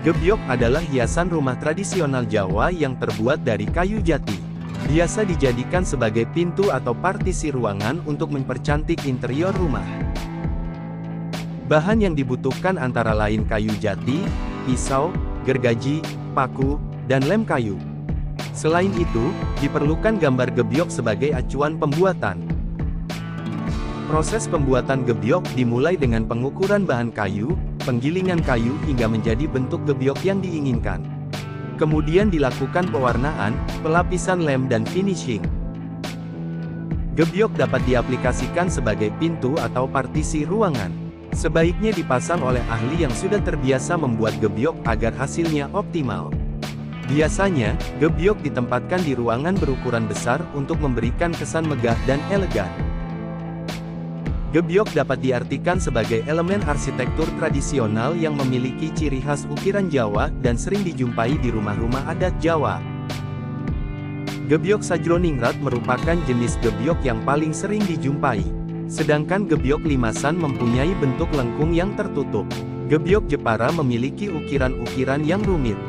Gebyok adalah hiasan rumah tradisional Jawa yang terbuat dari kayu jati. Biasa dijadikan sebagai pintu atau partisi ruangan untuk mempercantik interior rumah. Bahan yang dibutuhkan antara lain kayu jati, pisau, gergaji, paku, dan lem kayu. Selain itu, diperlukan gambar gebyok sebagai acuan pembuatan. Proses pembuatan gebyok dimulai dengan pengukuran bahan kayu, penggilingan kayu hingga menjadi bentuk gebyok yang diinginkan. Kemudian dilakukan pewarnaan, pelapisan lem dan finishing. Gebyok dapat diaplikasikan sebagai pintu atau partisi ruangan. Sebaiknya dipasang oleh ahli yang sudah terbiasa membuat gebyok agar hasilnya optimal. Biasanya, gebyok ditempatkan di ruangan berukuran besar untuk memberikan kesan megah dan elegan. Gebyok dapat diartikan sebagai elemen arsitektur tradisional yang memiliki ciri khas ukiran Jawa dan sering dijumpai di rumah-rumah adat Jawa. Gebyok Sajroningrat merupakan jenis gebyok yang paling sering dijumpai. Sedangkan gebyok limasan mempunyai bentuk lengkung yang tertutup. Gebyok Jepara memiliki ukiran-ukiran yang rumit.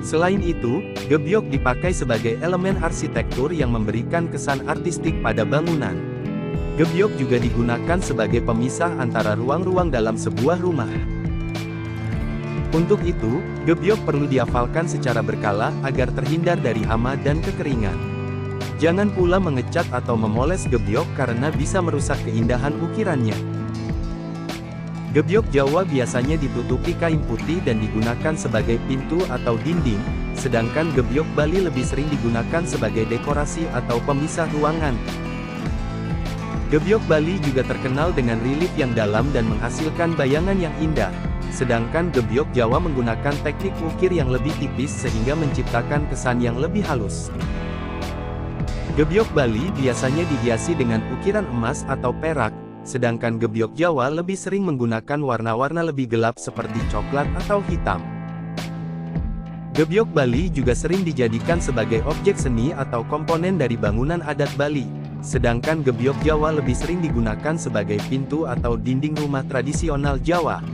Selain itu, gebyok dipakai sebagai elemen arsitektur yang memberikan kesan artistik pada bangunan. Gebyok juga digunakan sebagai pemisah antara ruang-ruang dalam sebuah rumah. Untuk itu, gebyok perlu dihafalkan secara berkala agar terhindar dari hama dan kekeringan. Jangan pula mengecat atau memoles gebyok karena bisa merusak keindahan ukirannya. Gebyok Jawa biasanya ditutupi kain putih dan digunakan sebagai pintu atau dinding, sedangkan gebyok Bali lebih sering digunakan sebagai dekorasi atau pemisah ruangan. Gebyok Bali juga terkenal dengan relief yang dalam dan menghasilkan bayangan yang indah, sedangkan gebyok Jawa menggunakan teknik ukir yang lebih tipis sehingga menciptakan kesan yang lebih halus. Gebyok Bali biasanya dihiasi dengan ukiran emas atau perak, sedangkan gebyok Jawa lebih sering menggunakan warna-warna lebih gelap seperti coklat atau hitam. Gebyok Bali juga sering dijadikan sebagai objek seni atau komponen dari bangunan adat Bali. Sedangkan gebyok Jawa lebih sering digunakan sebagai pintu atau dinding rumah tradisional Jawa.